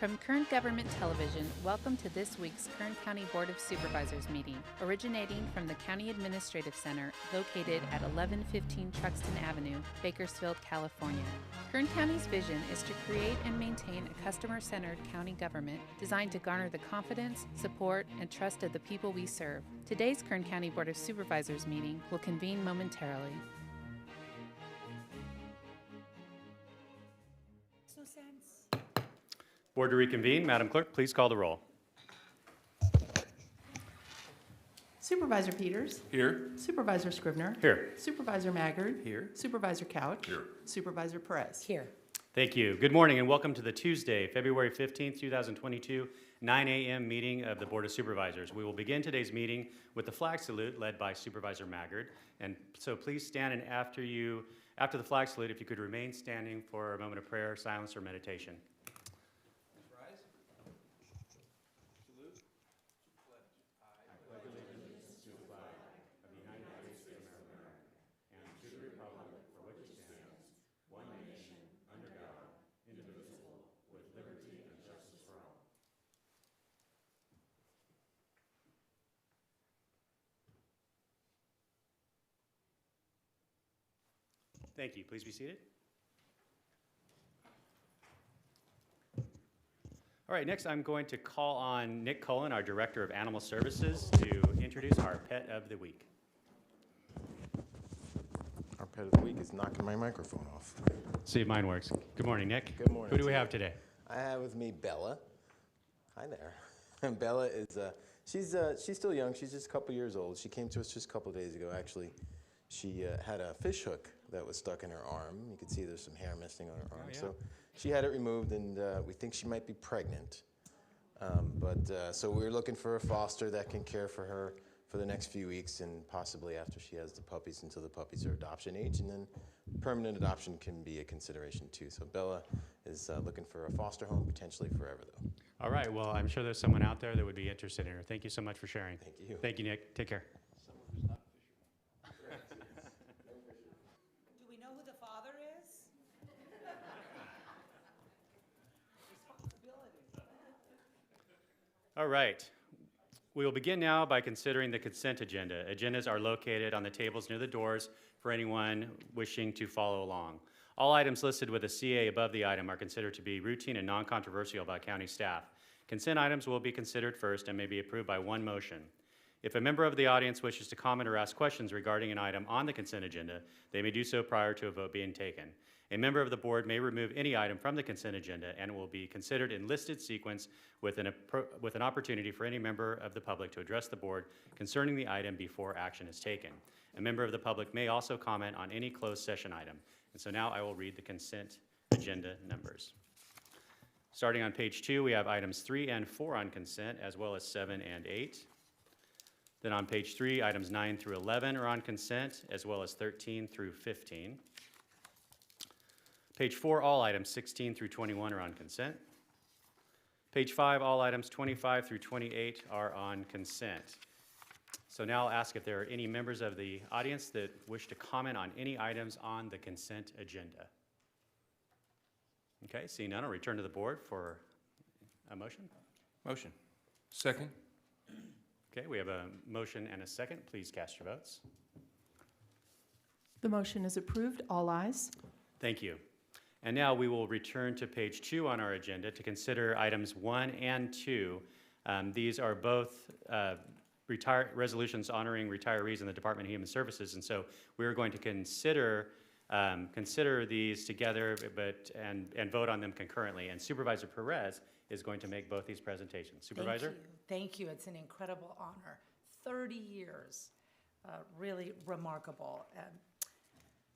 From Kern Government Television, welcome to this week's Kern County Board of Supervisors meeting, originating from the County Administrative Center located at 1115 Truxtun Avenue, Bakersfield, California. Kern County's vision is to create and maintain a customer-centered county government designed to garner the confidence, support, and trust of the people we serve. Today's Kern County Board of Supervisors meeting will convene momentarily. Board to reconvene. Madam Clerk, please call the roll. Supervisor Peters. Here. Supervisor Scrivener. Here. Supervisor Maggard. Here. Supervisor Couch. Here. Supervisor Perez. Here. Thank you. Good morning and welcome to the Tuesday, February 15th, 2022, 9 a.m. meeting of the Board of Supervisors. We will begin today's meeting with the flag salute led by Supervisor Maggard. And so please stand, and after the flag salute, if you could remain standing for a moment of prayer, silence, or meditation. Thank you. Please be seated. All right, next I'm going to call on Nick Cullen, our Director of Animal Services, to introduce our Pet of the Week. Our Pet of the Week is knocking my microphone off. See if mine works. Good morning, Nick. Good morning. Who do we have today? I have with me Bella. Hi there. And Bella is, she's still young. She's just a couple years old. She came to us just a couple days ago, actually. She had a fish hook that was stuck in her arm. You can see there's some hair missing on her arm. Oh, yeah. So she had it removed, and we think she might be pregnant. So we're looking for a foster that can care for her for the next few weeks and possibly after she has the puppies until the puppies are adoption age. And then permanent adoption can be a consideration too. So Bella is looking for a foster home, potentially forever though. All right, well, I'm sure there's someone out there that would be interested in her. Thank you so much for sharing. Thank you. Thank you, Nick. Take care. Do we know who the father is? All right. We will begin now by considering the consent agenda. Agendas are located on the tables near the doors for anyone wishing to follow along. All items listed with a CA above the item are considered to be routine and non-controversial by county staff. Consent items will be considered first and may be approved by one motion. If a member of the audience wishes to comment or ask questions regarding an item on the consent agenda, they may do so prior to a vote being taken. A member of the board may remove any item from the consent agenda and will be considered in listed sequence with an opportunity for any member of the public to address the board concerning the item before action is taken. A member of the public may also comment on any closed session item. And so now I will read the consent agenda numbers. Starting on page 2, we have items 3 and 4 on consent, as well as 7 and 8. Then on page 3, items 9 through 11 are on consent, as well as 13 through 15. Page 4, all items 16 through 21 are on consent. Page 5, all items 25 through 28 are on consent. So now I'll ask if there are any members of the audience that wish to comment on any items on the consent agenda. Okay, seeing none, I'll return to the board for a motion. Motion. Second. Okay, we have a motion and a second. Please cast your votes. The motion is approved. All ayes. Thank you. And now we will return to page 2 on our agenda to consider items 1 and 2. These are both resolutions honoring retirees in the Department of Human Services, and so we're going to consider these together and vote on them concurrently. And Supervisor Perez is going to make both these presentations. Supervisor? Thank you. It's an incredible honor. 30 years, really remarkable.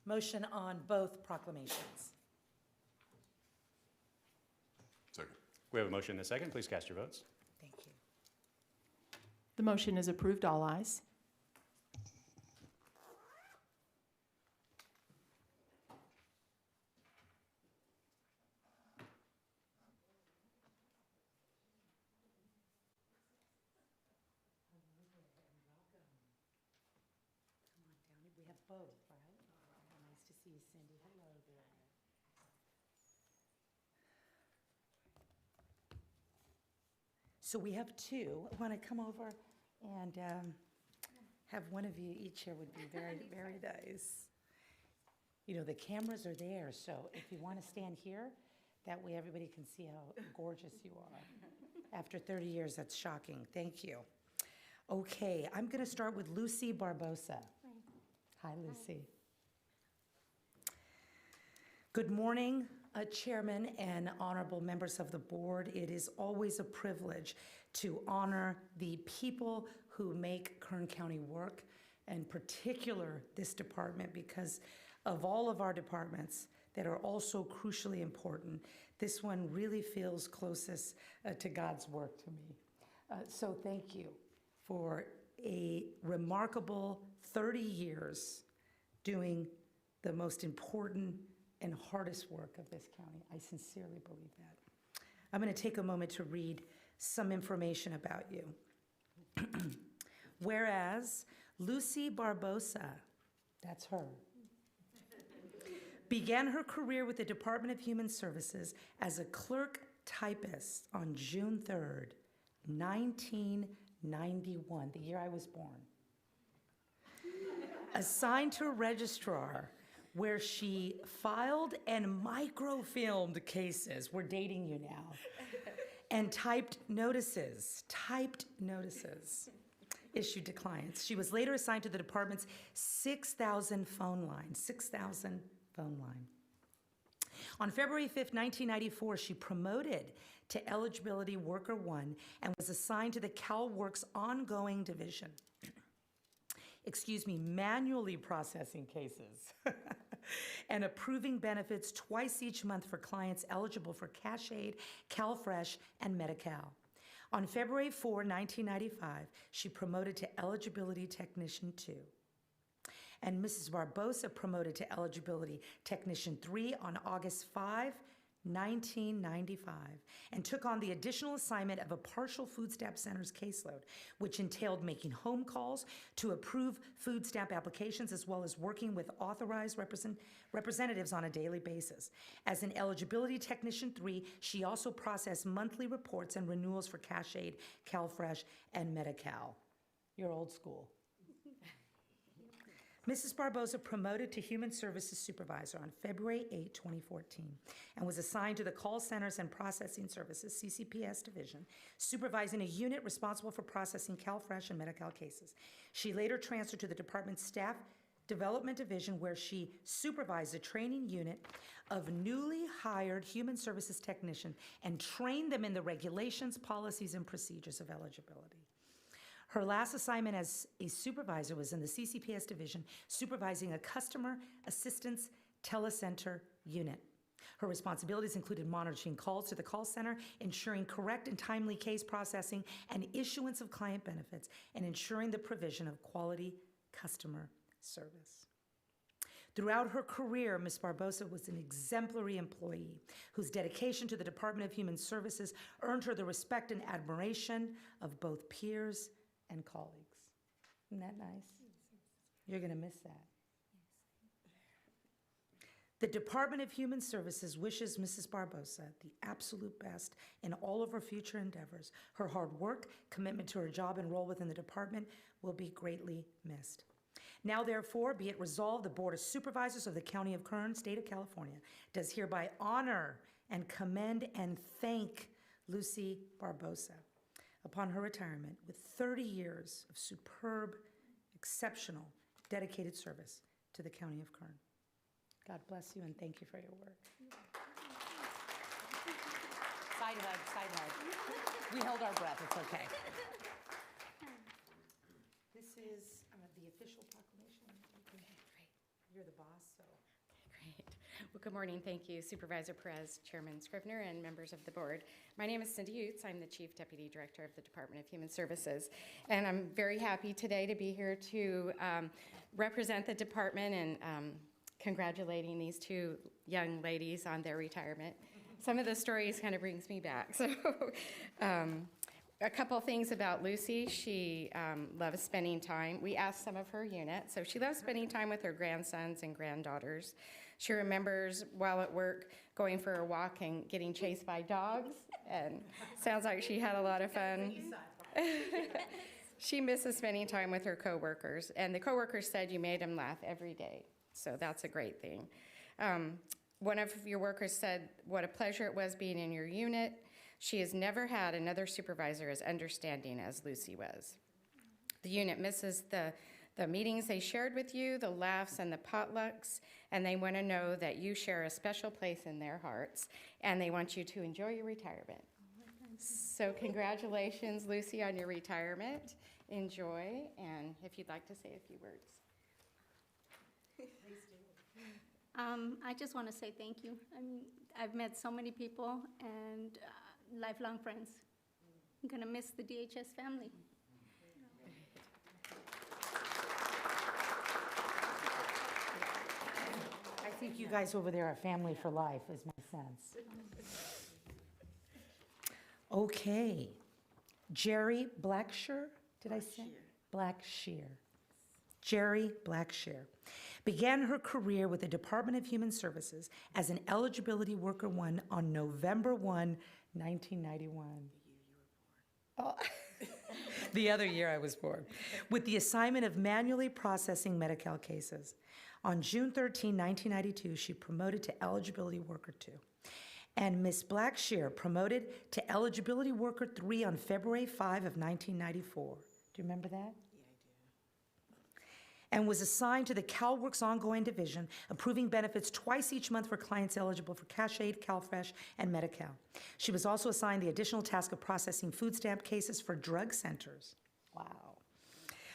Motion on both proclamations. Second. We have a motion and a second. Please cast your votes. Thank you. The motion is approved. All ayes. We have both, right? Nice to see you, Cindy. Hello there. So we have two. Want to come over and have one of you each here would be very, very nice. You know, the cameras are there, so if you want to stand here, that way everybody can see how gorgeous you are. After 30 years, that's shocking. Thank you. Okay, I'm going to start with Lucy Barbosa. Hi, Lucy. Good morning, Chairman and honorable members of the board. It is always a privilege to honor the people who make Kern County work, and in particular this department, because of all of our departments that are also crucially important, this one really feels closest to God's work to me. So thank you for a remarkable 30 years doing the most important and hardest work of this county. I sincerely believe that. I'm going to take a moment to read some information about you. Whereas Lucy Barbosa, that's her, began her career with the Department of Human Services as a clerk typist on June 3rd, 1991, the year I was born. Assigned to a registrar where she filed and microfilmed cases, we're dating you now, and typed notices issued to clients. She was later assigned to the department's 6,000 phone line. On February 5th, 1994, she promoted to Eligibility Worker 1 and was assigned to the CalWorks ongoing division. Manually processing cases and approving benefits twice each month for clients eligible for Cash Aid, CalFresh, and Medi-Cal. On February 4, 1995, she promoted to Eligibility Technician 2. And Mrs. Barbosa promoted to Eligibility Technician 3 on August 5, 1995, and took on the additional assignment of a partial food stamp center's caseload, which entailed making home calls to approve food stamp applications, as well as working with authorized representatives on a daily basis. As an Eligibility Technician 3, she also processed monthly reports and renewals for Cash Aid, CalFresh, and Medi-Cal. You're old school. Mrs. Barbosa promoted to Human Services Supervisor on February 8, 2014, and was assigned to the Call Centers and Processing Services, CCPS Division, supervising a unit responsible for processing CalFresh and Medi-Cal cases. She later transferred to the department's Staff Development Division, where she supervised a training unit of newly hired human services technicians and trained them in the regulations, policies, and procedures of eligibility. Her last assignment as a supervisor was in the CCPS division, supervising a customer assistance telecenter unit. Her responsibilities included monitoring calls to the call center, ensuring correct and timely case processing and issuance of client benefits, and ensuring the provision of quality customer service. Throughout her career, Ms. Barbosa was an exemplary employee whose dedication to the Department of Human Services earned her the respect and admiration of both peers and colleagues. Isn't that nice? You're going to miss that. The Department of Human Services wishes Mrs. Barbosa the absolute best in all of her future endeavors. Her hard work, commitment to her job, and role within the department will be greatly missed. Now, therefore, be it resolved, the Board of Supervisors of the County of Kern, State of California, does hereby honor and commend and thank Lucy Barbosa upon her retirement with 30 years of superb, exceptional, dedicated service to the County of Kern. God bless you and thank you for your work. Side hug. We held our breath, it's okay. This is the official proclamation. Okay, great. You're the boss, so. Great. Well, good morning. Thank you, Supervisor Perez, Chairman Scrivener, and members of the board. My name is Cindy Utes. I'm the Chief Deputy Director of the Department of Human Services, and I'm very happy today to be here to represent the department and congratulating these two young ladies on their retirement. Some of the stories kind of brings me back. So A couple things about Lucy. She loves spending time. We asked some of her unit, so she loves spending time with her grandsons and granddaughters. She remembers while at work going for a walk and getting chased by dogs, and sounds like she had a lot of fun. She misses spending time with her coworkers, and the coworkers said you made them laugh every day, so that's a great thing. One of your workers said what a pleasure it was being in your unit. She has never had another supervisor as understanding as Lucy was. The unit misses the meetings they shared with you, the laughs and the potlucks, and they want to know that you share a special place in their hearts, and they want you to enjoy your retirement. So congratulations, Lucy, on your retirement. Enjoy, and if you'd like to say a few words. I just want to say thank you. I mean, I've met so many people and lifelong friends. I'm going to miss the DHS family. I think you guys over there are family for life, is my sense. Okay. Jerry Blackshear, did I say? Blackshear. Jerry Blackshear began her career with the Department of Human Services as an eligibility worker 1 on November 1, 1991. Oh, the other year I was born, with the assignment of manually processing Medi-Cal cases. On June 13, 1992, she promoted to eligibility worker 2. And Ms. Blackshear promoted to eligibility worker 3 on February 5 of 1994. Do you remember that? And was assigned to the CalWorks ongoing division, approving benefits twice each month for clients eligible for Cash Aid, CalFresh, and Medi-Cal. She was also assigned the additional task of processing food stamp cases for drug centers. Wow.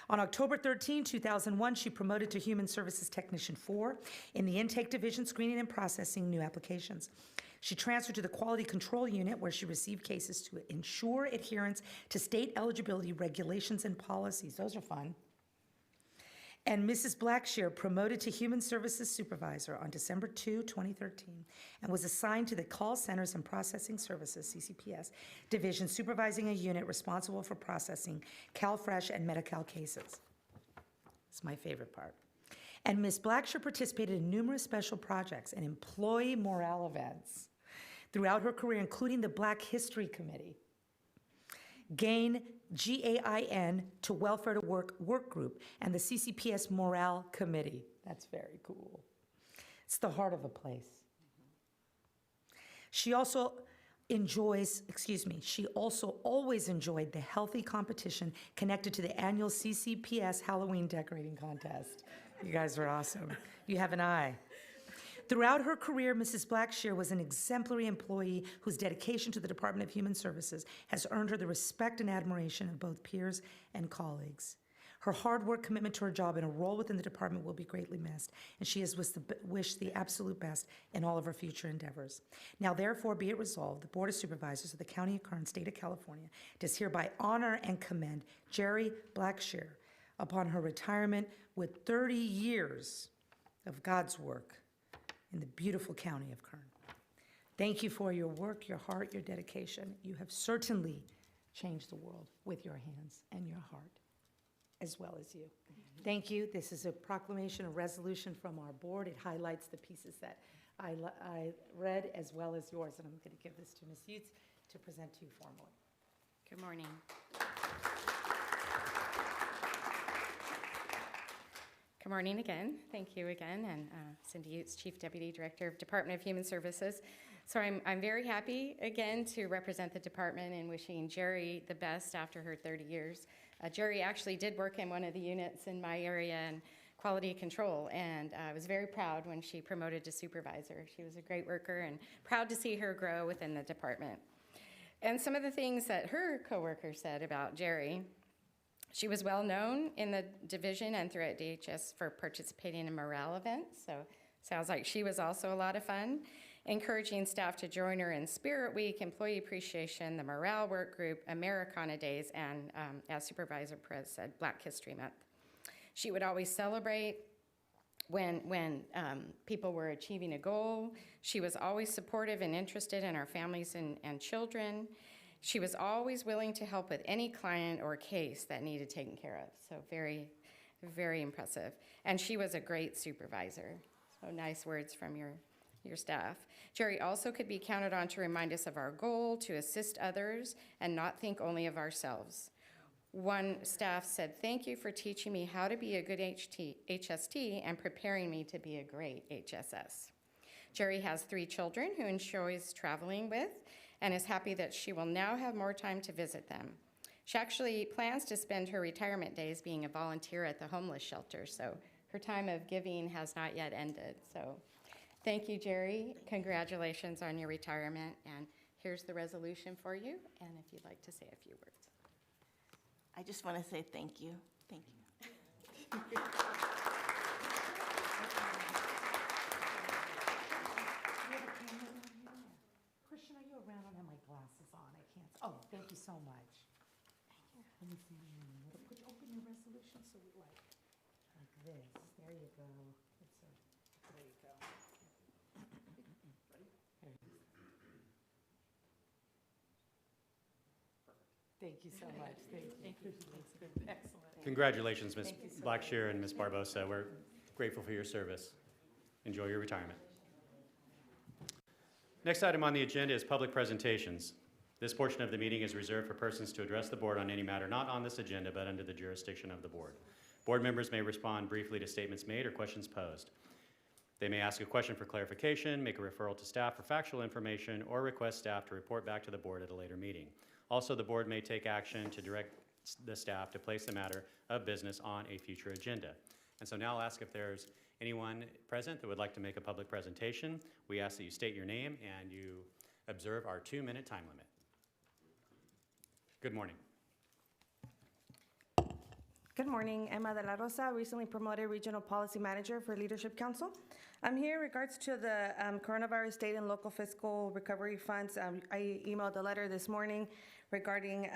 On October 13, 2001, she promoted to Human Services Technician 4 in the intake division, screening and processing new applications. She transferred to the Quality Control Unit, where she received cases to ensure adherence to state eligibility regulations and policies. Those are fun. And Mrs. Blackshear promoted to Human Services Supervisor on December 2, 2013, and was assigned to the Call Centers and Processing Services, CCPS, division, supervising a unit responsible for processing CalFresh and Medi-Cal cases. It's my favorite part. And Ms. Blackshear participated in numerous special projects and employee morale events throughout her career, including the Black History Committee, GAIN to Welfare to Work Group, and the CCPS Morale Committee. That's very cool. It's the heart of a place. She also always enjoyed the healthy competition connected to the annual CCPS Halloween decorating contest. You guys are awesome. You have an eye. Throughout her career, Mrs. Blackshear was an exemplary employee whose dedication to the Department of Human Services has earned her the respect and admiration of both peers and colleagues. Her hard work, commitment to her job, and a role within the department will be greatly missed, and she has wished the absolute best in all of her future endeavors. Now, therefore, be it resolved, the Board of Supervisors of the County of Kern, State of California, does hereby honor and commend Jerry Blackshear upon her retirement with 30 years of God's work in the beautiful county of Kern. Thank you for your work, your heart, your dedication. You have certainly changed the world with your hands and your heart, as well as you. Thank you. This is a proclamation, a resolution from our board. It highlights the pieces that I read, as well as yours, and I'm going to give this to Ms. Yates to present to you formally. Good morning. Good morning again. Thank you again, and Cindy Yates, Chief Deputy Director of Department of Human Services. So I'm very happy again to represent the department and wishing Jerry the best after her 30 years. Jerry actually did work in one of the units in my area in quality control, and I was very proud when she promoted to supervisor. She was a great worker, and proud to see her grow within the department. And some of the things that her coworkers said about Jerry: she was well known in the division and throughout DHS for participating in morale events, so sounds like she was also a lot of fun. Encouraging staff to join her in Spirit Week, Employee Appreciation, the Morale Work Group, Americana Days, and as Supervisor Perez said, Black History Month. She would always celebrate when people were achieving a goal. She was always supportive and interested in our families and children. She was always willing to help with any client or case that needed taken care of. So very, very impressive. And she was a great supervisor. So nice words from your staff. Jerry also could be counted on to remind us of our goal to assist others and not think only of ourselves. One staff said, "Thank you for teaching me how to be a good HST and preparing me to be a great HSS." Jerry has 3 children who enjoys traveling with and is happy that she will now have more time to visit them. She actually plans to spend her retirement days being a volunteer at the homeless shelter, so her time of giving has not yet ended. So thank you, Jerry. Congratulations on your retirement, and here's the resolution for you, and if you'd like to say a few words. I just want to say thank you. Thank you. Christian, are you around? I don't have my glasses on. I can't. Oh, thank you so much. Let me see. Open your resolution so we like this. There you go. There you go. Thank you so much. Thank you. Excellent. Congratulations, Ms. Thank you so Blackshear and Ms. Barbosa. We're grateful for your service. Enjoy your retirement. Next item on the agenda is public presentations. This portion of the meeting is reserved for persons to address the board on any matter not on this agenda but under the jurisdiction of the board. Board members may respond briefly to statements made or questions posed. They may ask a question for clarification, make a referral to staff for factual information, or request staff to report back to the board at a later meeting. Also, the board may take action to direct the staff to place the matter of business on a future agenda. And so now I'll ask if there's anyone present that would like to make a public presentation. We ask that you state your name and you observe our 2-minute time limit. Good morning. Good morning. Emma de la Rosa, recently promoted Regional Policy Manager for Leadership Council. I'm here in regards to the coronavirus state and local fiscal recovery funds. I emailed a letter this morning regarding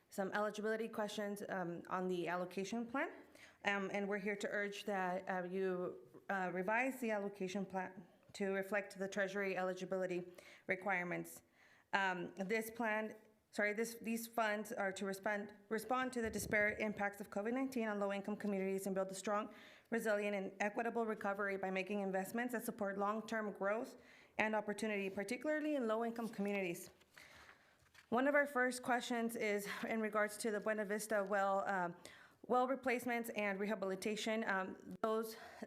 some eligibility questions on the allocation plan. And we're here to urge that you revise the allocation plan to reflect the Treasury eligibility requirements. These funds are to respond to the disparate impacts of COVID-19 on low-income communities and build a strong, resilient, and equitable recovery by making investments that support long-term growth and opportunity, particularly in low-income communities. One of our first questions is in regards to the Buena Vista well replacements and rehabilitation.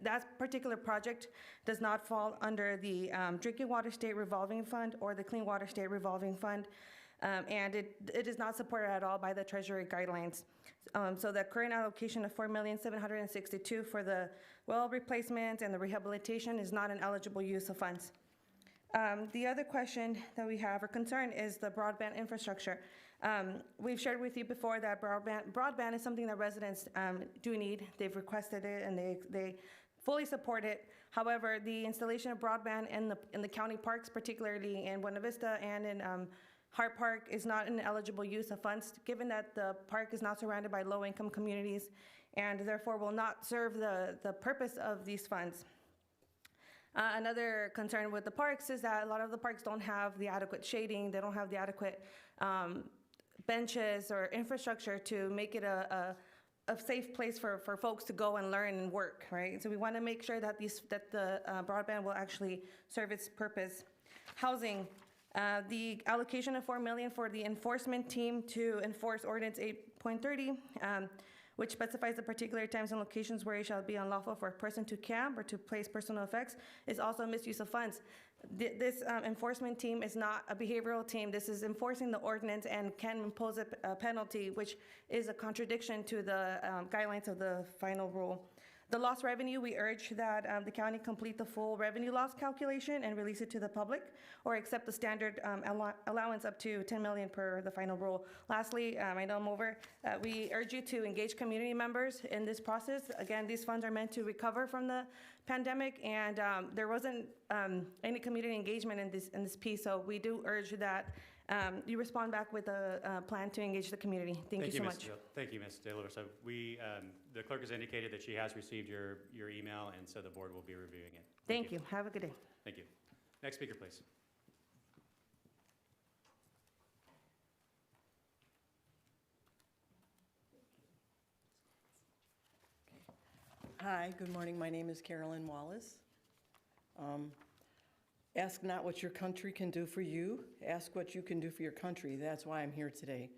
That particular project does not fall under the Drinking Water State Revolving Fund or the Clean Water State Revolving Fund. And it is not supported at all by the Treasury guidelines. So the current allocation of $4,762,000 for the well replacement and the rehabilitation is not an eligible use of funds. The other question that we have or concern is the broadband infrastructure. We've shared with you before that broadband is something that residents do need. They've requested it and they fully support it. However, the installation of broadband in the county parks, particularly in Buena Vista and in Hart Park, is not an eligible use of funds, given that the park is not surrounded by low-income communities and therefore will not serve the purpose of these funds. Another concern with the parks is that a lot of the parks don't have the adequate shading, they don't have the adequate benches or infrastructure to make it a safe place for folks to go and learn and work, right? So we want to make sure that the broadband will actually serve its purpose. Housing. The allocation of $4 million for the enforcement team to enforce Ordinance 8.30, which specifies the particular times and locations where it shall be unlawful for a person to camp or to place personal effects, is also a misuse of funds. This enforcement team is not a behavioral team. This is enforcing the ordinance and can impose a penalty, which is a contradiction to the guidelines of the final rule. The lost revenue, we urge that the county complete the full revenue loss calculation and release it to the public, or accept the standard allowance up to $10 million per the final rule. Lastly, I know I'm over, we urge you to engage community members in this process. Again, these funds are meant to recover from the pandemic, and there wasn't any community engagement in this piece, so we do urge that you respond back with a plan to engage the community. Thank you so much. Thank you, Ms. De La Rosa. The clerk has indicated that she has received your email, and so the board will be reviewing it. Thank you. Have a good day. Thank you. Next speaker, please. Hi, good morning. My name is Carolyn Wallace. Ask not what your country can do for you. Ask what you can do for your country. That's why I'm here today.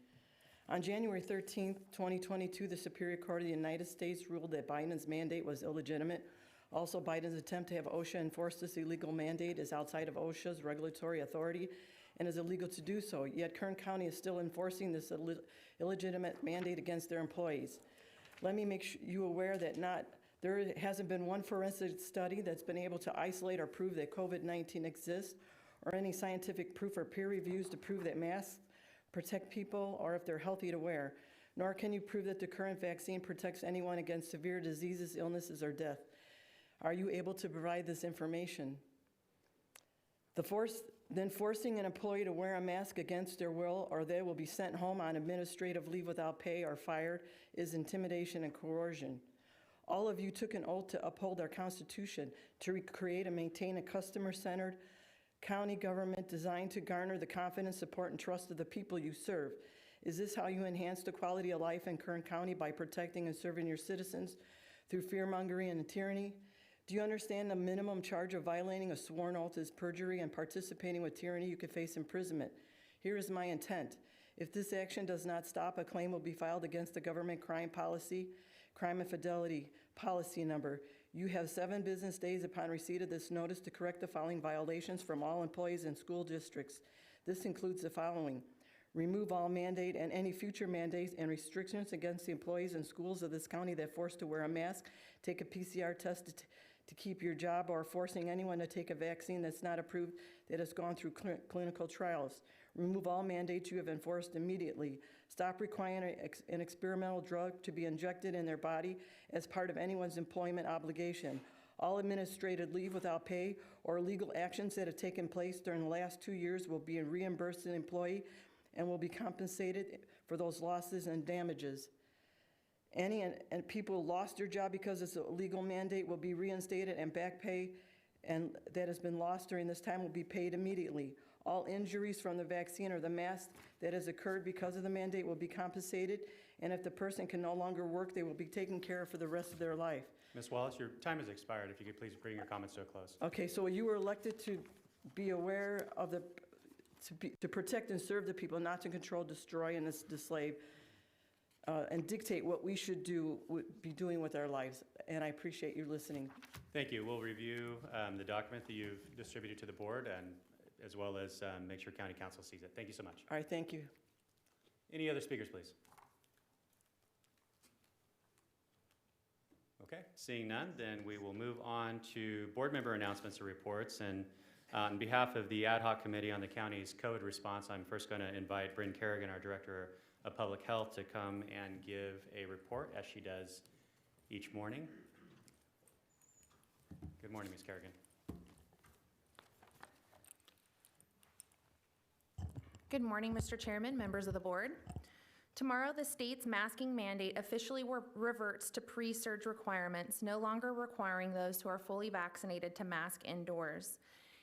On January 13th, 2022, the Superior Court of the United States ruled that Biden's mandate was illegitimate. Also, Biden's attempt to have OSHA enforce this illegal mandate is outside of OSHA's regulatory authority and is illegal to do so. Yet Kern County is still enforcing this illegitimate mandate against their employees. Let me make you aware that there hasn't been one forensic study that's been able to isolate or prove that COVID-19 exists, or any scientific proof or peer reviews to prove that masks protect people or if they're healthy to wear. Nor can you prove that the current vaccine protects anyone against severe diseases, illnesses, or death. Are you able to provide this information? Then forcing an employee to wear a mask against their will, or they will be sent home on administrative leave without pay or fired, is intimidation and coercion. All of you took an oath to uphold our Constitution, to create and maintain a customer-centered county government designed to garner the confidence, support, and trust of the people you serve. Is this how you enhance the quality of life in Kern County, by protecting and serving your citizens through fear-mongering and tyranny? Do you understand the minimum charge of violating a sworn oath is perjury, and participating with tyranny you could face imprisonment? Here is my intent. If this action does not stop, a claim will be filed against the government crime infidelity policy number. You have 7 business days upon receipt of this notice to correct the following violations from all employees in school districts. This includes the following: remove all mandate and any future mandates and restrictions against the employees in schools of this county that force to wear a mask, take a PCR test to keep your job, or forcing anyone to take a vaccine that's not approved that has gone through clinical trials. Remove all mandates you have enforced immediately. Stop requiring an experimental drug to be injected in their body as part of anyone's employment obligation. All administrative leave without pay or legal actions that have taken place during the last 2 years will be reimbursed to the employee and will be compensated for those losses and damages. Any people who lost their job because it's a legal mandate will be reinstated, and back pay and that has been lost during this time will be paid immediately. All injuries from the vaccine or the mask that has occurred because of the mandate will be compensated, and if the person can no longer work, they will be taken care of for the rest of their life. Ms. Wallace, your time has expired. If you could please bring your comments to a close. Okay, so you were elected to be aware of to protect and serve the people, not to control, destroy, and enslave, and dictate what we should be doing with our lives. And I appreciate you listening. Thank you. We'll review the document that you've distributed to the board, and as well as make sure County Council sees it. Thank you so much. All right, thank you. Any other speakers, please? Okay, seeing none, then we will move on to board member announcements or reports. And on behalf of the Ad Hoc Committee on the county's COVID response, I'm first going to invite Bryn Kerrigan, our Director of Public Health, to come and give a report, as she does each morning. Good morning, Ms. Kerrigan. Good morning, Mr. Chairman, members of the board. Tomorrow, the state's masking mandate officially reverts to pre-surge requirements, no longer requiring those who are fully vaccinated to mask indoors.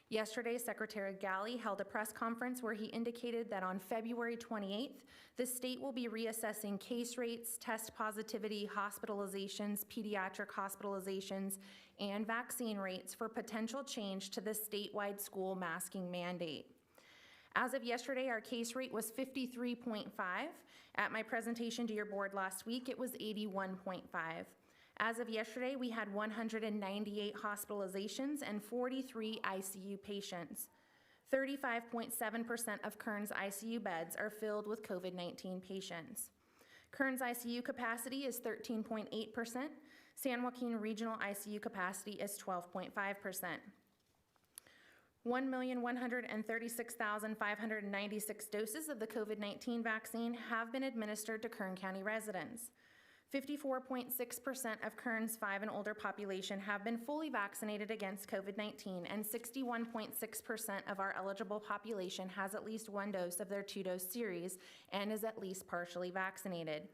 Yesterday, Secretary Galley held a press conference where he indicated that on February 28th, the state will be reassessing case rates, test positivity, hospitalizations, pediatric hospitalizations, and vaccine rates for potential change to the statewide school masking mandate. As of yesterday, our case rate was 53.5. At my presentation to your board last week, it was 81.5. As of yesterday, we had 198 hospitalizations and 43 ICU patients. 35.7% of Kern's ICU beds are filled with COVID-19 patients. Kern's ICU capacity is 13.8%. San Joaquin Regional ICU capacity is 12.5%. 1,136,596 doses of the COVID-19 vaccine have been administered to Kern County residents. 54.6% of Kern's 5 and older population have been fully vaccinated against COVID-19, and 61.6% of our eligible population has at least one dose of their 2-dose series and is at least partially vaccinated.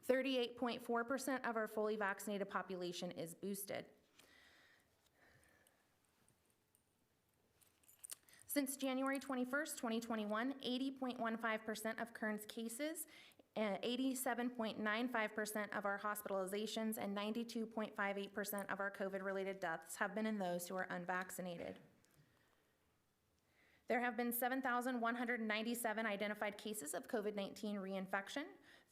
38.4% of our fully vaccinated population is boosted. Since January 21st, 2021, 80.15% of Kern's cases 87.95% of our hospitalizations and 92.58% of our COVID-related deaths have been in those who are unvaccinated. There have been 7,197 identified cases of COVID-19 reinfection.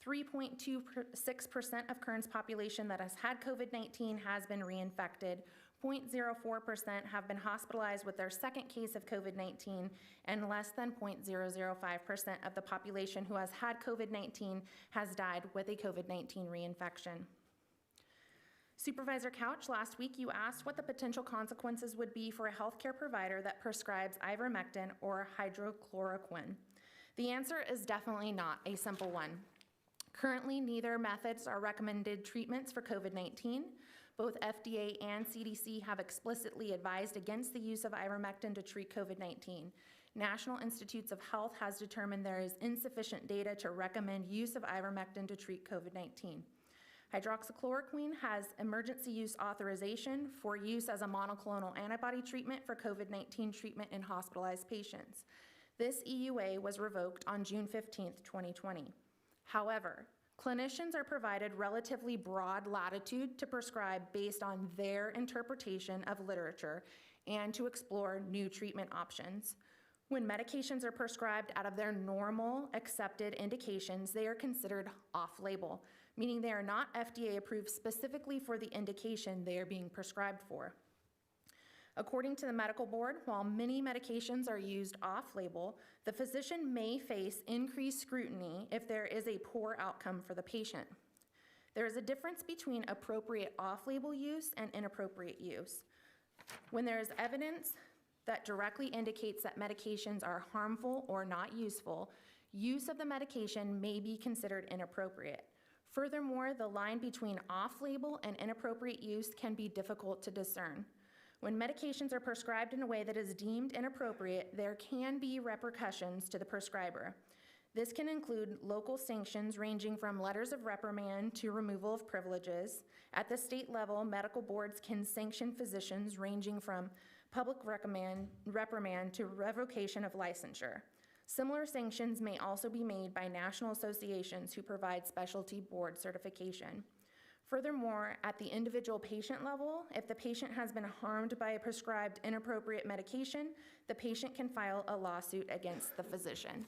3.26% of Kern's population that has had COVID-19 has been reinfected. 0.04% have been hospitalized with their second case of COVID-19, and less than 0.005% of the population who has had COVID-19 has died with a COVID-19 reinfection. Supervisor Couch, last week you asked what the potential consequences would be for a healthcare provider that prescribes ivermectin or hydrochloroquine. The answer is definitely not a simple one. Currently, neither methods are recommended treatments for COVID-19. Both FDA and CDC have explicitly advised against the use of ivermectin to treat COVID-19. National Institutes of Health has determined there is insufficient data to recommend use of ivermectin to treat COVID-19. Hydroxychloroquine has emergency use authorization for use as a monoclonal antibody treatment for COVID-19 treatment in hospitalized patients. This EUA was revoked on June 15, 2020. However, clinicians are provided relatively broad latitude to prescribe based on their interpretation of literature and to explore new treatment options. When medications are prescribed out of their normal accepted indications, they are considered off-label, meaning they are not FDA approved specifically for the indication they are being prescribed for. According to the medical board, while many medications are used off-label, the physician may face increased scrutiny if there is a poor outcome for the patient. There is a difference between appropriate off-label use and inappropriate use. When there is evidence that directly indicates that medications are harmful or not useful, use of the medication may be considered inappropriate. Furthermore, the line between off-label and inappropriate use can be difficult to discern. When medications are prescribed in a way that is deemed inappropriate, there can be repercussions to the prescriber. This can include local sanctions ranging from letters of reprimand to removal of privileges. At the state level, medical boards can sanction physicians ranging from public reprimand to revocation of licensure. Similar sanctions may also be made by national associations who provide specialty board certification. Furthermore, at the individual patient level, if the patient has been harmed by a prescribed inappropriate medication, the patient can file a lawsuit against the physician.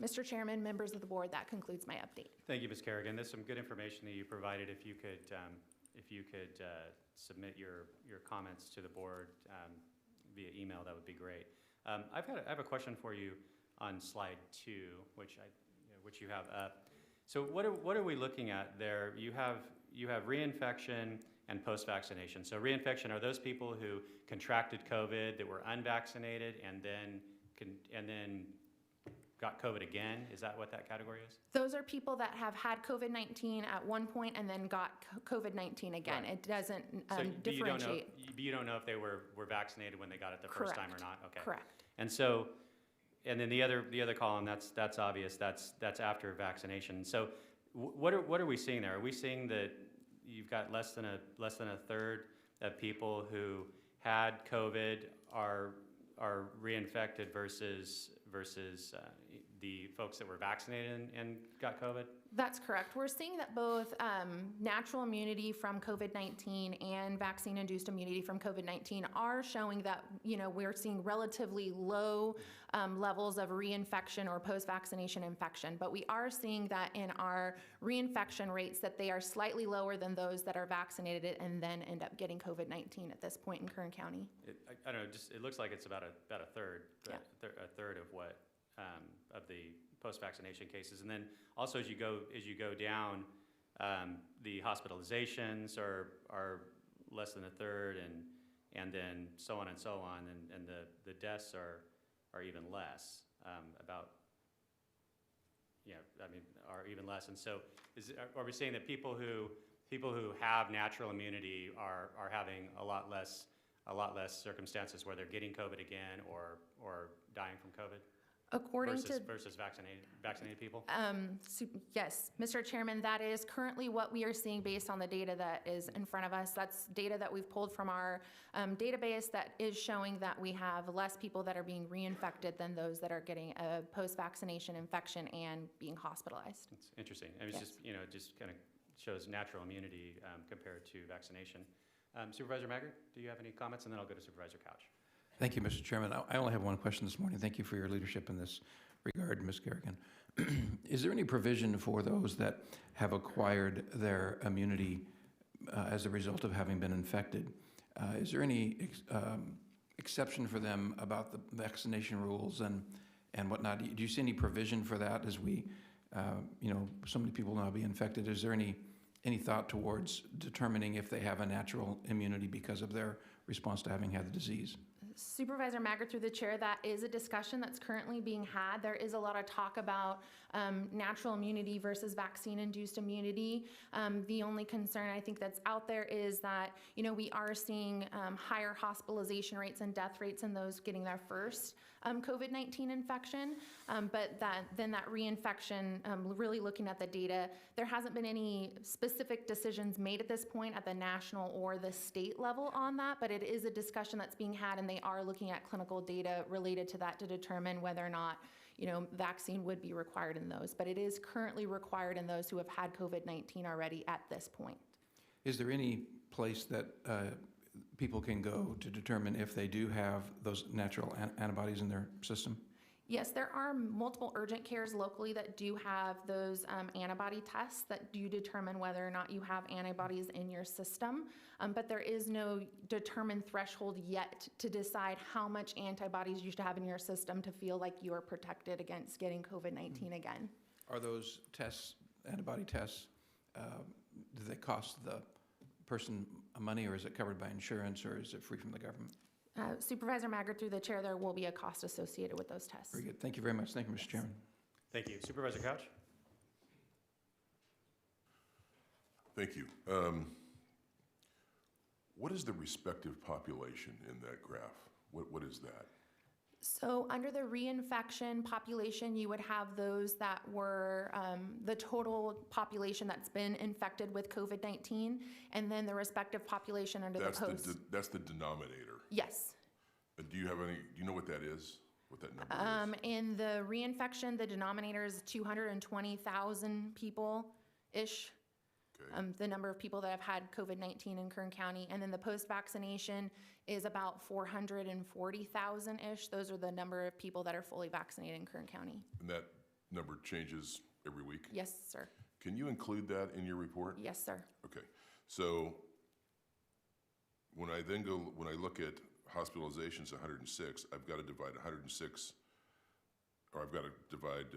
Mr. Chairman, members of the board, that concludes my update. Thank you, Ms. Kerrigan. There's some good information that you provided. If you could submit your comments to the board via email, that would be great. I have a question for you on slide 2, which you have up. So what are we looking at there? You have reinfection and post-vaccination. So reinfection are those people who contracted COVID that were unvaccinated and then got COVID again. Is that what that category is? Those are people that have had COVID-19 at one point and then got COVID-19 again. Right. It doesn't differentiate. You don't know if they were vaccinated when they got it the first time or not? Okay. Correct. And then the other column, that's obvious, that's after vaccination. So what are we seeing there? Are we seeing that you've got less than a third of people who had COVID are reinfected versus the folks that were vaccinated and got COVID? That's correct. We're seeing that both natural immunity from COVID-19 and vaccine-induced immunity from COVID-19 are showing that, we're seeing relatively low levels of reinfection or post-vaccination infection. But we are seeing that in our reinfection rates that they are slightly lower than those that are vaccinated and then end up getting COVID-19 at this point in Kern County. I don't know, it looks like it's about a third, yeah. A third of what of the post-vaccination cases. And then also as you go down, the hospitalizations are less than a third, and then so on and so on, and the deaths are even less, are even less. And so are we saying that people who have natural immunity are having a lot less circumstances where they're getting COVID again or dying from COVID? According to versus vaccinated people? Yes, Mr. Chairman, that is currently what we are seeing based on the data that is in front of us. That's data that we've pulled from our database that is showing that we have less people that are being reinfected than those that are getting a post-vaccination infection and being hospitalized. It's interesting. I mean, it's just, just kind of shows natural immunity compared to vaccination. Supervisor Maggart, do you have any comments? And then I'll go to Supervisor Couch. Thank you, Mr. Chairman. I only have one question this morning. Thank you for your leadership in this regard, Ms. Garrigan. Is there any provision for those that have acquired their immunity as a result of having been infected? Is there any exception for them about the vaccination rules and whatnot? Do you see any provision for that as we, so many people now be infected? Is there any thought towards determining if they have a natural immunity because of their response to having had the disease? Supervisor Maggart, through the chair, that is a discussion that's currently being had. There is a lot of talk about natural immunity versus vaccine-induced immunity. The only concern I think that's out there is that, we are seeing higher hospitalization rates and death rates in those getting their first COVID-19 infection, but that reinfection, really looking at the data, there hasn't been any specific decisions made at this point at the national or the state level on that, but it is a discussion that's being had, and they are looking at clinical data related to that to determine whether or not, vaccine would be required in those. But it is currently required in those who have had COVID-19 already at this point. Is there any place that people can go to determine if they do have those natural antibodies in their system? Yes, there are multiple urgent cares locally that do have those antibody tests that do determine whether or not you have antibodies in your system, but there is no determined threshold yet to decide how much antibodies you should have in your system to feel like you are protected against getting COVID-19 again. Are those tests, antibody tests, do they cost the person money, or is it covered by insurance, or is it free from the government? Supervisor Maggart, through the chair, there will be a cost associated with those tests. Very good. Thank you very much. Thank you, Mr. Chairman. Thank you. Supervisor Couch? Thank you. What is the respective population in that graph? What is that? So under the reinfection population, you would have those that were the total population that's been infected with COVID-19, and then the respective population under the post. That's the denominator. Yes. Do you know what that is? What that number is? In the reinfection, the denominator is 220,000 people-ish. Okay. The number of people that have had COVID-19 in Kern County, and then the post-vaccination is about 440,000-ish. Those are the number of people that are fully vaccinated in Kern County. And that number changes every week? Yes, sir. Can you include that in your report? Yes, sir. Okay. So when I look at hospitalizations, 106, I've got to divide 106, or I've got to divide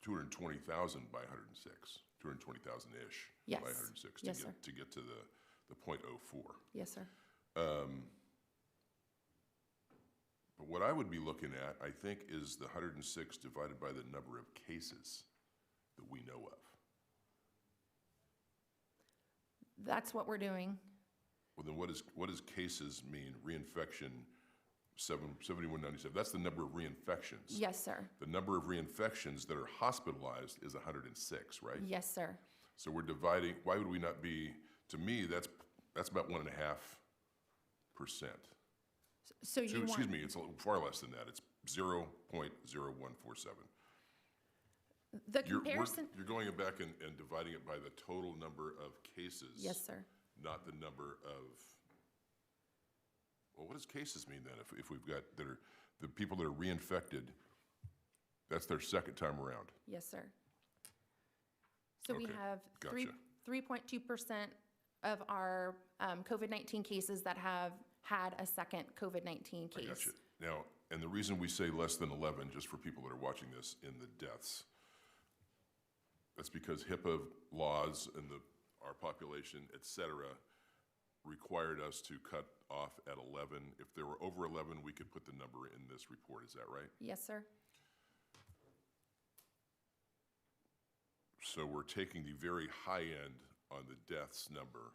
220,000 by 106. 220,000-ish yes. by 106 yes, to get to the .04. Yes, sir. But what I would be looking at, I think, is the 106 divided by the number of cases that we know of. That's what we're doing. Well, then what does cases mean? Reinfection, 7197. That's the number of reinfections. Yes, sir. The number of reinfections that are hospitalized is 106, right? Yes, sir. So we're dividing. Why would we not be? To me, that's about 1.5%. So you want? Excuse me. It's far less than that. It's 0.0147. The comparison. You're going back and dividing it by the total number of cases. Yes, sir. Not the number of. Well, what does cases mean then? If we've got the people that are reinfected, that's their second time around. Yes, sir. So okay. we have Gotcha. 3.2% of our COVID-19 cases that have had a second COVID-19 case. I gotcha. Now, and the reason we say less than 11, just for people that are watching this, in the deaths, that's because HIPAA laws and our population, et cetera, required us to cut off at 11. If there were over 11, we could put the number in this report. Is that right? Yes, sir. So we're taking the very high end on the deaths number,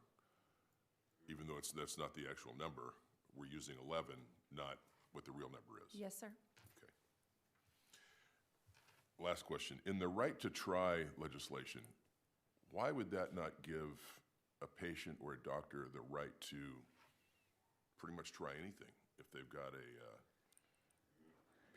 even though that's not the actual number. We're using 11, not what the real number is. Yes, sir. Okay. last question. In the right to try legislation, why would that not give a patient or a doctor the right to pretty much try anything if they've got a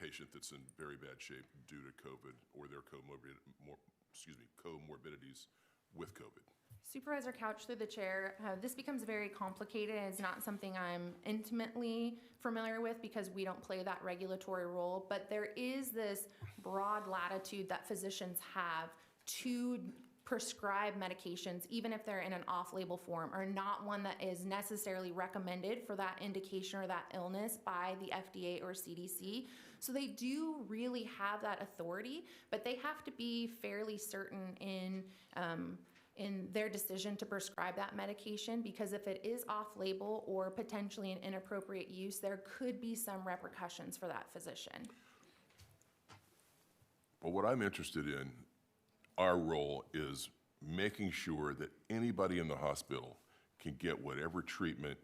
patient that's in very bad shape due to COVID or their comorbidities with COVID? Supervisor Couch, through the chair, this becomes very complicated and it's not something I'm intimately familiar with because we don't play that regulatory role, but there is this broad latitude that physicians have to prescribe medications, even if they're in an off-label form or not one that is necessarily recommended for that indication or that illness by the FDA or CDC. So they do really have that authority, but they have to be fairly certain in their decision to prescribe that medication, because if it is off-label or potentially an inappropriate use, there could be some repercussions for that physician. Well, what I'm interested in, our role is making sure that anybody in the hospital can get whatever treatment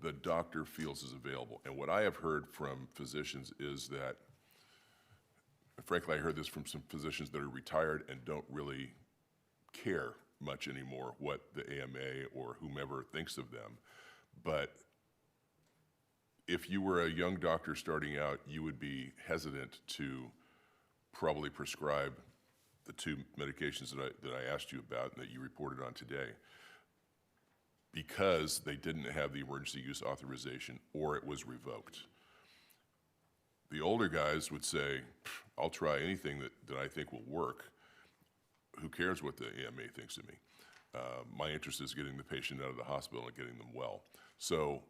the doctor feels is available. And what I have heard from physicians is that, frankly, I heard this from some physicians that are retired and don't really care much anymore what the AMA or whomever thinks of them. But if you were a young doctor starting out, you would be hesitant to probably prescribe the two medications that I asked you about and that you reported on today, because they didn't have the emergency use authorization or it was revoked. The older guys would say, I'll try anything that I think will work. Who cares what the AMA thinks of me? My interest is getting the patient out of the hospital and getting them well. So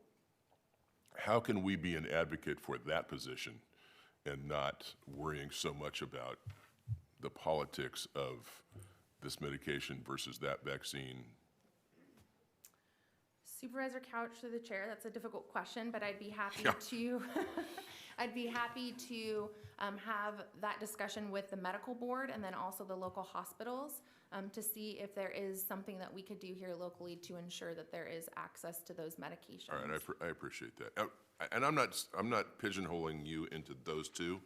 how can we be an advocate for that position and not worrying so much about the politics of this medication versus that vaccine? Supervisor Couch, through the chair, that's a difficult question, but I'd be happy to I'd be happy to have that discussion with the medical board and then also the local hospitals to see if there is something that we could do here locally to ensure that there is access to those medications. All right, I appreciate that. And I'm not pigeonholing you into those two.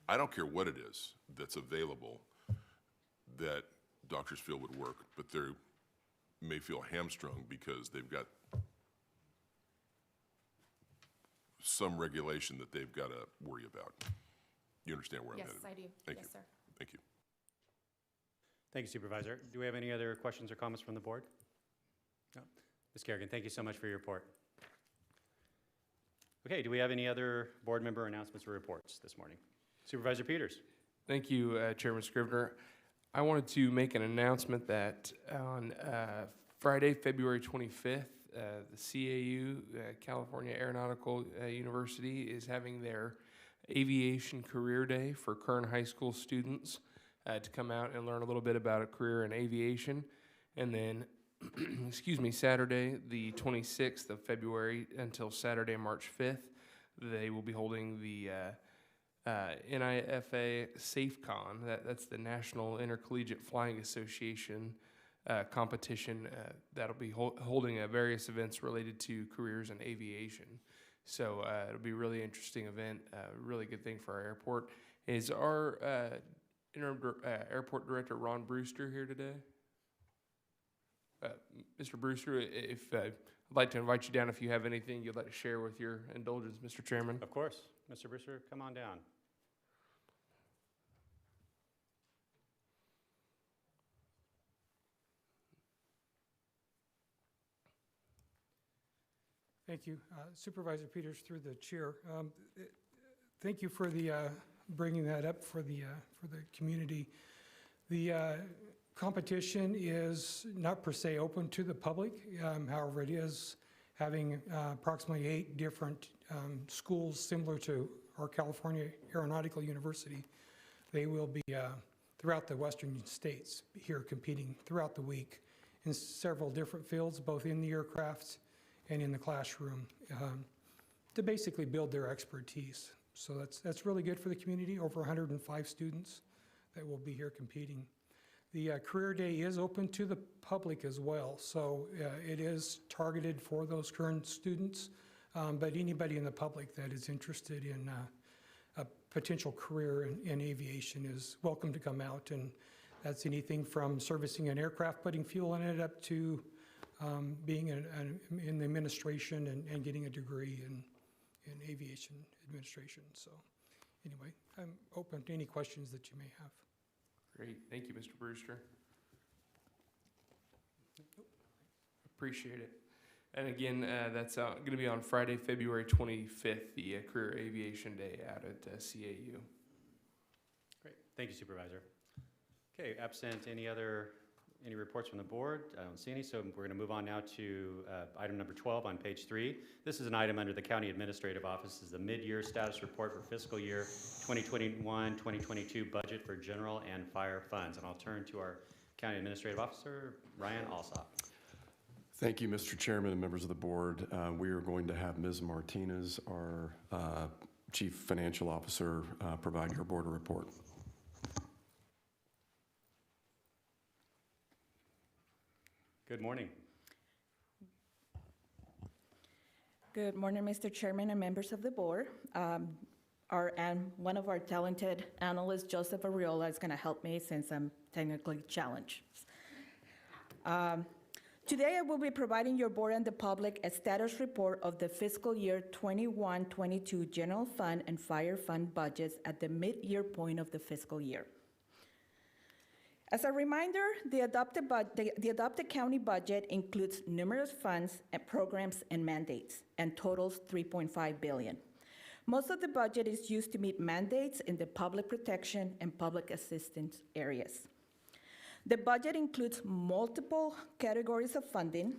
I don't care what it is that's available that doctors feel would work, but they may feel hamstrung because they've got some regulation that they've got to worry about. You understand where I'm headed? Yes, I do. Thank Yes, you. sir. Thank you. Thank you, Supervisor. Do we have any other questions or comments from the board? No. Ms. Kerrigan, thank you so much for your report. Okay, do we have any other board member announcements or reports this morning? Supervisor Peters. Thank you, Chairman Scrivener. I wanted to make an announcement that on Friday, February 25th, the CAU, California Aeronautical University, is having their Aviation Career Day for Kern High School students to come out and learn a little bit about a career in aviation. And then, excuse me, Saturday, the 26th of February until Saturday, March 5th, they will be holding the NIFA SafeCon. That's the National Intercollegiate Flying Association competition that'll be holding various events related to careers in aviation. So it'll be a really interesting event, really good thing for our airport. Is our Interim Airport Director Ron Brewster here today? Mr. Brewster, if I'd like to invite you down if you have anything you'd like to share with your indulgence, Mr. Chairman. Of course. Mr. Brewster, come on down. Thank you. Supervisor Peters, through the chair. Thank you for the bringing that up for the community. The competition is not per se open to the public. However, it is having approximately 8 different schools similar to our California Aeronautical University. They will be throughout the western states here competing throughout the week in several different fields, both in the aircraft and in the classroom, to basically build their expertise. So that's really good for the community. Over 105 students that will be here competing. The Career Day is open to the public as well, so it is targeted for those current students, but anybody in the public that is interested in a potential career in aviation is welcome to come out, and that's anything from servicing an aircraft, putting fuel in it, up to being in the administration and getting a degree in aviation administration. So anyway, I'm open to any questions that you may have. Great, thank you, Mr. Brewster. Appreciate it. And again, that's going to be on Friday, February 25th, the Career Aviation Day out at CAU. Great, thank you, Supervisor. Okay, absent any reports from the board? I don't see any, so we're going to move on now to item number 12 on page 3. This is an item under the County Administrative Office. This is the mid-year status report for fiscal year 2021-2022 budget for general and fire funds. And I'll turn to our County Administrative Officer, Ryan Alsop. Thank you, Mr. Chairman and members of the board. We are going to have Ms. Martinez, our Chief Financial Officer, provide your board a report. Good morning. Good morning, Mr. Chairman and members of the board. One of our talented analysts, Joseph Arreola, is going to help me since I'm technically challenged. Today, I will be providing your board and the public a status report of the fiscal year 21-22 general fund and fire fund budgets at the mid-year point of the fiscal year. As a reminder, the adopted county budget includes numerous funds and programs and mandates and totals $3.5 billion. Most of the budget is used to meet mandates in the public protection and public assistance areas. The budget includes multiple categories of funding.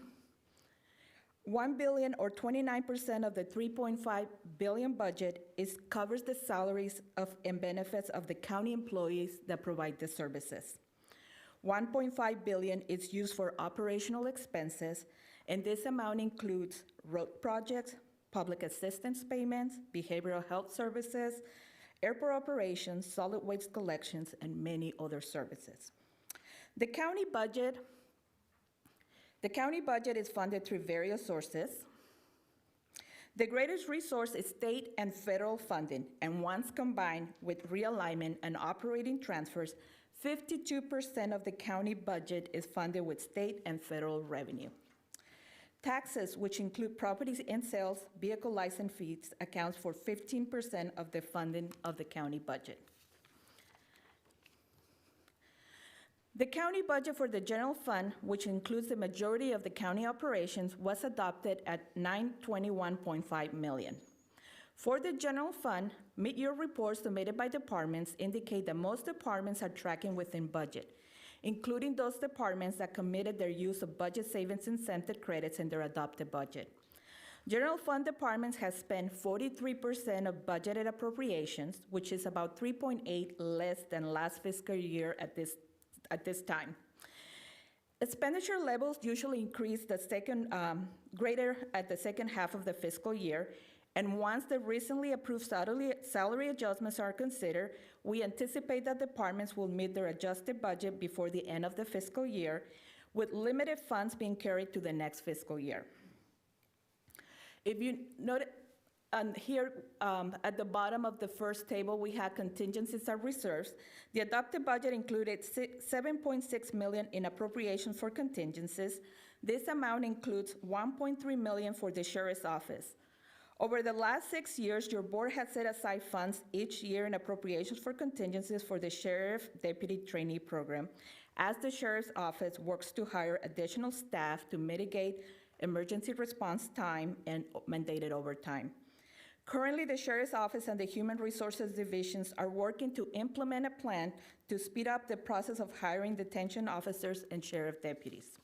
$1 billion, or 29% of the $3.5 billion budget, covers the salaries and benefits of the county employees that provide the services. $1.5 billion is used for operational expenses, and this amount includes road projects, public assistance payments, behavioral health services, airport operations, solid waste collections, and many other services. The county budget is funded through various sources. The greatest resource is state and federal funding, and once combined with realignment and operating transfers, 52% of the county budget is funded with state and federal revenue. Taxes, which include properties and sales, vehicle license fees, accounts for 15% of the funding of the county budget. The county budget for the general fund, which includes the majority of the county operations, was adopted at $921.5 million. For the general fund, mid-year reports submitted by departments indicate that most departments are tracking within budget, including those departments that committed their use of budget savings incentive credits in their adopted budget. General fund departments have spent 43% of budgeted appropriations, which is about 3.8 less than last fiscal year at this time. Expenditure levels usually increase greater at the second half of the fiscal year, and once the recently approved salary adjustments are considered, we anticipate that departments will meet their adjusted budget before the end of the fiscal year, with limited funds being carried to the next fiscal year. If you note here at the bottom of the first table, we have contingencies of reserves. The adopted budget included $7.6 million in appropriations for contingencies. This amount includes $1.3 million for the sheriff's office. Over the last 6 years, your board has set aside funds each year in appropriations for contingencies for the sheriff deputy trainee program, as the sheriff's office works to hire additional staff to mitigate emergency response time and mandated overtime. Currently, the sheriff's office and the human resources divisions are working to implement a plan to speed up the process of hiring detention officers and sheriff deputies.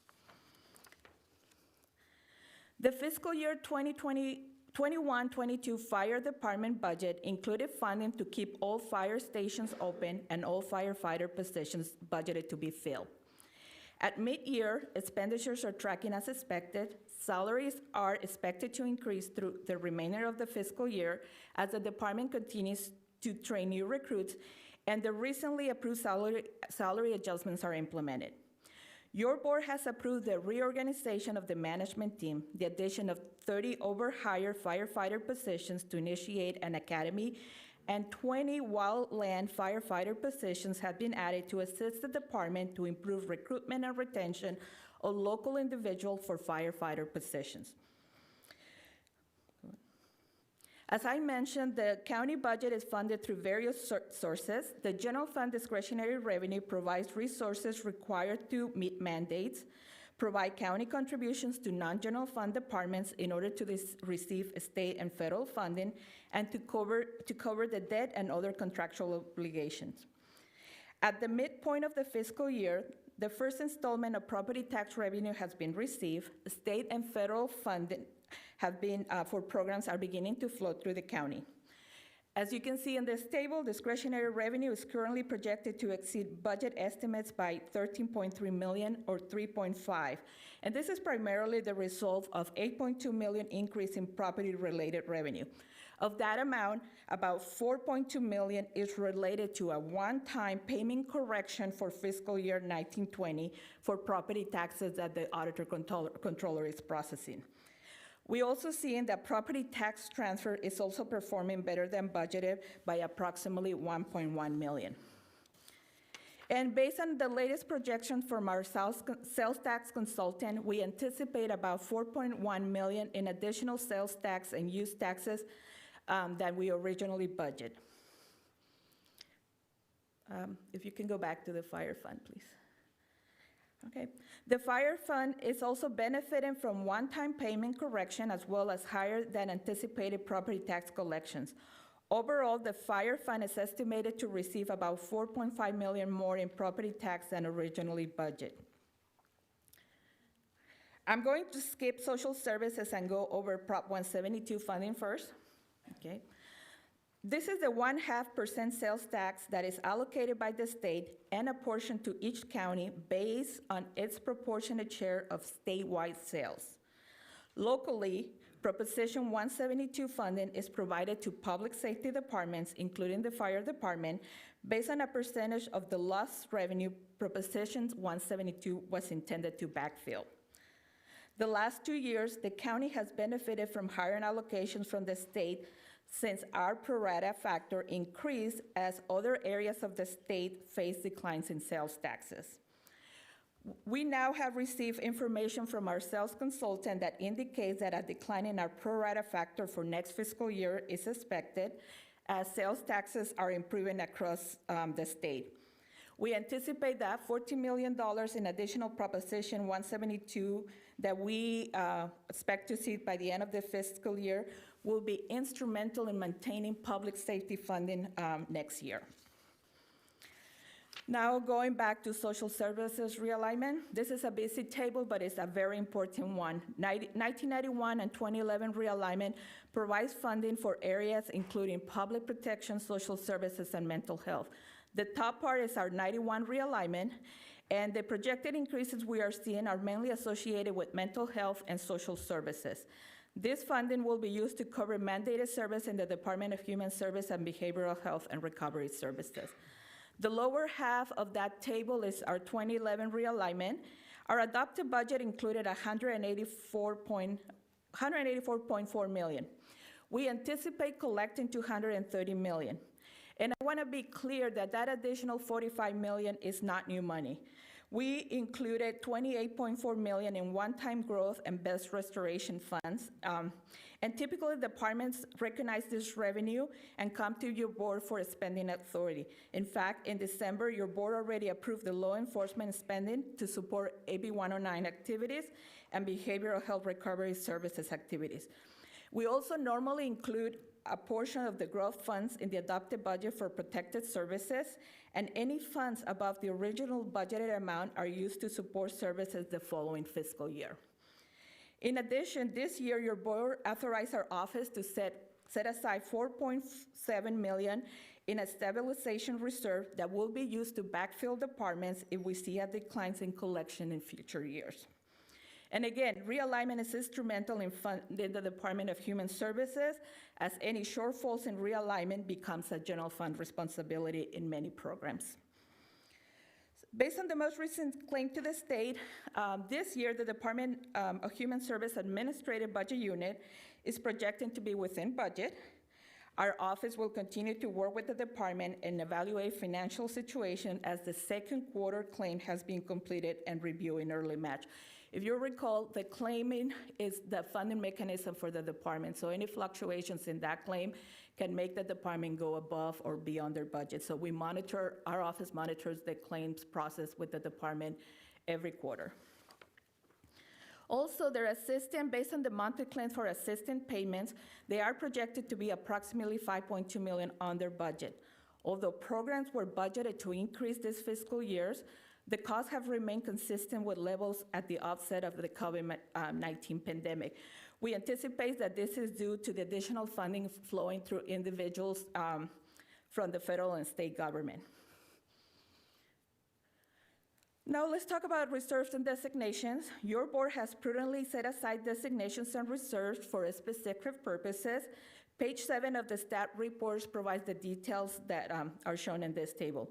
The fiscal year 21-22 fire department budget included funding to keep all fire stations open and all firefighter positions budgeted to be filled. At mid-year, expenditures are tracking as expected. Salaries are expected to increase through the remainder of the fiscal year as the department continues to train new recruits and the recently approved salary adjustments are implemented. Your board has approved the reorganization of the management team, the addition of 30 overhired firefighter positions to initiate an academy, and 20 wildland firefighter positions have been added to assist the department to improve recruitment and retention of local individuals for firefighter positions. As I mentioned, the county budget is funded through various sources. The general fund discretionary revenue provides resources required to meet mandates, provide county contributions to non-general fund departments in order to receive state and federal funding, and to cover the debt and other contractual obligations. At the midpoint of the fiscal year, the first installment of property tax revenue has been received. State and federal funding have been for programs are beginning to flow through the county. As you can see in this table, discretionary revenue is currently projected to exceed budget estimates by $13.3 million or 3.5. And this is primarily the result of $8.2 million increase in property-related revenue. Of that amount, about $4.2 million is related to a one-time payment correction for fiscal year 1920 for property taxes that the auditor controller is processing. We also see that property tax transfer is also performing better than budgeted by approximately $1.1 million. And based on the latest projections from our sales tax consultant, we anticipate about $4.1 million in additional sales tax and use taxes that we originally budgeted. If you can go back to the fire fund, please. Okay. The fire fund is also benefiting from one-time payment correction as well as higher than anticipated property tax collections. Overall, the fire fund is estimated to receive about $4.5 million more in property tax than originally budgeted. I'm going to skip social services and go over Prop 172 funding first. Okay. This is the 0.5% sales tax that is allocated by the state and apportioned to each county based on its proportionate share of statewide sales. Locally, Proposition 172 funding is provided to public safety departments, including the fire department, based on a percentage of the lost revenue Proposition 172 was intended to backfill. The last 2 years, the county has benefited from higher allocations from the state since our pro rata factor increased as other areas of the state face declines in sales taxes. We now have received information from our sales consultant that indicates that a decline in our pro rata factor for next fiscal year is expected as sales taxes are improving across the state. We anticipate that $14 million in additional Proposition 172 that we expect to see by the end of the fiscal year will be instrumental in maintaining public safety funding next year. Now, going back to social services realignment, this is a busy table, but it's a very important one. 1991 and 2011 realignment provides funding for areas including public protection, social services, and mental health. The top part is our 91 realignment, and the projected increases we are seeing are mainly associated with mental health and social services. This funding will be used to cover mandated service in the Department of Human Services and Behavioral Health and Recovery Services. The lower half of that table is our 2011 realignment. Our adopted budget included $184.4 million. We anticipate collecting $230 million. And I want to be clear that that additional $45 million is not new money. We included $28.4 million in one-time growth and best restoration funds. And typically, departments recognize this revenue and come to your board for spending authority. In fact, in December, your board already approved the law enforcement spending to support AB 109 activities and behavioral health recovery services activities. We also normally include a portion of the growth funds in the adopted budget for protected services, and any funds above the original budgeted amount are used to support services the following fiscal year. In addition, this year, your board authorized our office to set aside $4.7 million in a stabilization reserve that will be used to backfill departments if we see a declines in collection in future years. And again, realignment is instrumental in funding the Department of Human Services, as any shortfalls in realignment becomes a general fund responsibility in many programs. Based on the most recent claim to the state, this year the Department of Human Service Administrative Budget Unit is projecting to be within budget. Our office will continue to work with the department and evaluate financial situation as the second quarter claim has been completed and reviewed in early March. If you recall, the claiming is the funding mechanism for the department, so any fluctuations in that claim can make the department go above or beyond their budget. So our office monitors the claims process with the department every quarter. Also, their assistant, based on the monthly claims for assistant payments, they are projected to be approximately $5.2 million under budget. Although programs were budgeted to increase this fiscal years, the costs have remained consistent with levels at the offset of the COVID-19 pandemic. We anticipate that this is due to the additional funding flowing through individuals from the federal and state government. Now let's talk about reserves and designations. Your board has prudently set aside designations and reserves for specific purposes. Page 7 of the staff reports provides the details that are shown in this table.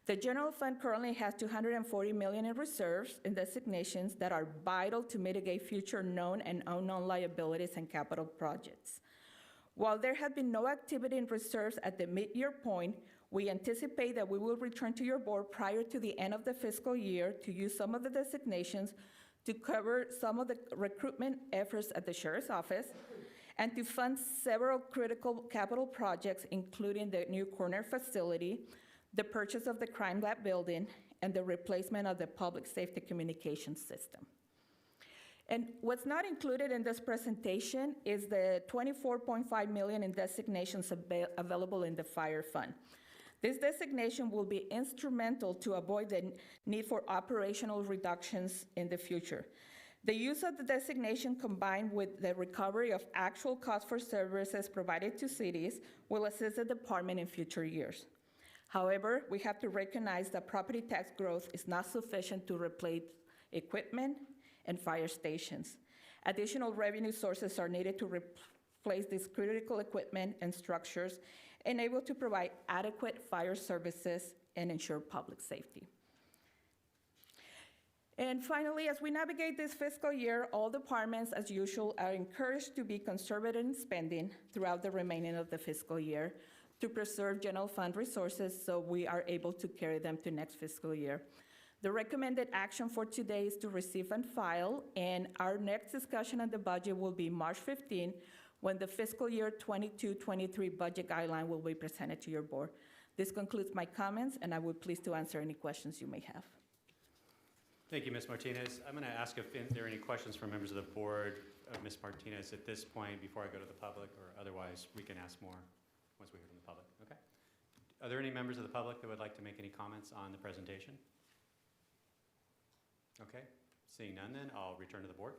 The general fund currently has $240 million in reserves and designations that are vital to mitigate future known and unknown liabilities and capital projects. While there have been no activity in reserves at the mid-year point, we anticipate that we will return to your board prior to the end of the fiscal year to use some of the designations to cover some of the recruitment efforts at the Sheriff's Office and to fund several critical capital projects, including the new corner facility, the purchase of the crime lab building, and the replacement of the public safety communications system. And what's not included in this presentation is the $24.5 million in designations available in the fire fund. This designation will be instrumental to avoid the need for operational reductions in the future. The use of the designation combined with the recovery of actual costs for services provided to cities will assist the department in future years. However, we have to recognize that property tax growth is not sufficient to replace equipment and fire stations. Additional revenue sources are needed to replace this critical equipment and structures and able to provide adequate fire services and ensure public safety. And finally, as we navigate this fiscal year, all departments, as usual, are encouraged to be conservative in spending throughout the remaining of the fiscal year to preserve general fund resources so we are able to carry them to next fiscal year. The recommended action for today is to receive and file, and our next discussion on the budget will be March 15, when the fiscal year 22-23 budget guideline will be presented to your board. This concludes my comments, and I would be pleased to answer any questions you may have. Thank you, Ms. Martinez. I'm going to ask if there are any questions from members of the board of Ms. Martinez at this point before I go to the public, or otherwise we can ask more once we hear from the public. Okay. Are there any members of the public that would like to make any comments on the presentation? Okay. Seeing none, then I'll return to the board.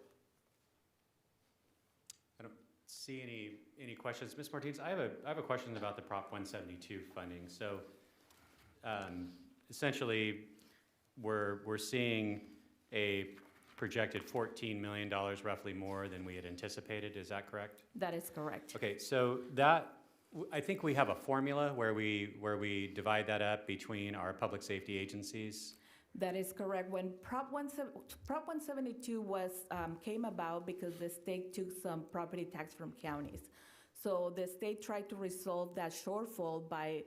I don't see any questions. Ms. Martinez, I have a question about the Prop 172 funding. So essentially, we're seeing a projected $14 million roughly more than we had anticipated. Is that correct? That is correct. Okay, so I think we have a formula where we divide that up between our public safety agencies. That is correct. When Prop 172 came about because the state took some property tax from counties. So the state tried to resolve that shortfall by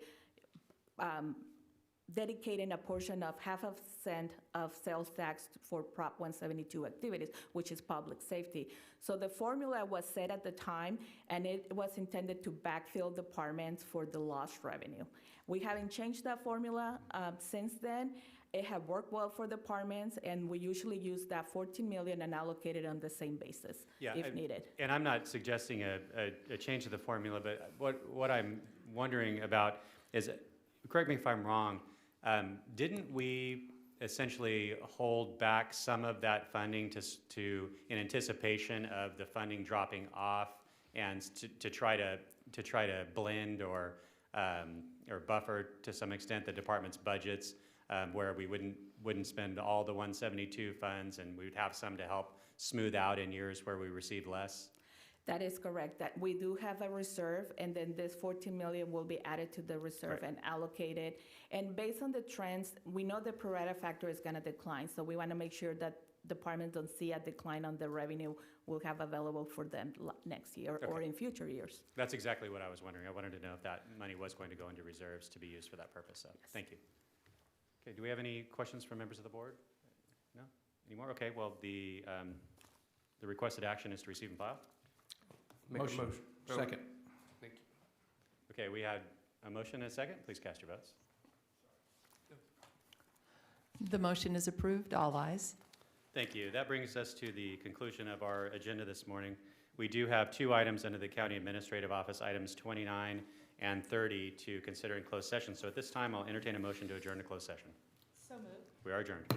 dedicating a portion of half a cent of sales tax for Prop 172 activities, which is public safety. So the formula was set at the time, and it was intended to backfill departments for the lost revenue. We haven't changed that formula since then. It has worked well for departments, and we usually use that $14 million and allocate it on the same basis if needed. And I'm not suggesting a change of the formula, but what I'm wondering about is, correct me if I'm wrong, didn't we essentially hold back some of that funding in anticipation of the funding dropping off, and to try to blend or buffer to some extent the department's budgets, where we wouldn't spend all the 172 funds, and we would have some to help smooth out in years where we receive less? That is correct. That we do have a reserve, and then this $14 million will be added to the reserve and allocated. And based on the trends, we know the pro rata factor is going to decline, so we want to make sure that departments don't see a decline on the revenue we'll have available for them next year or in future years. That's exactly what I was wondering. I wanted to know if that money was going to go into reserves to be used for that purpose, so thank you. Okay, do we have any questions from members of the board? No? Any more? Okay, well, the requested action is to receive and file. Make a motion. Second. Thank you. Okay, we had a motion and a second. Please cast your votes. The motion is approved. All ayes. Thank you. That brings us to the conclusion of our agenda this morning. We do have 2 items under the County Administrative Office, items 29 and 30, to consider in closed session. So at this time, I'll entertain a motion to adjourn to closed session. So moved. We are adjourned.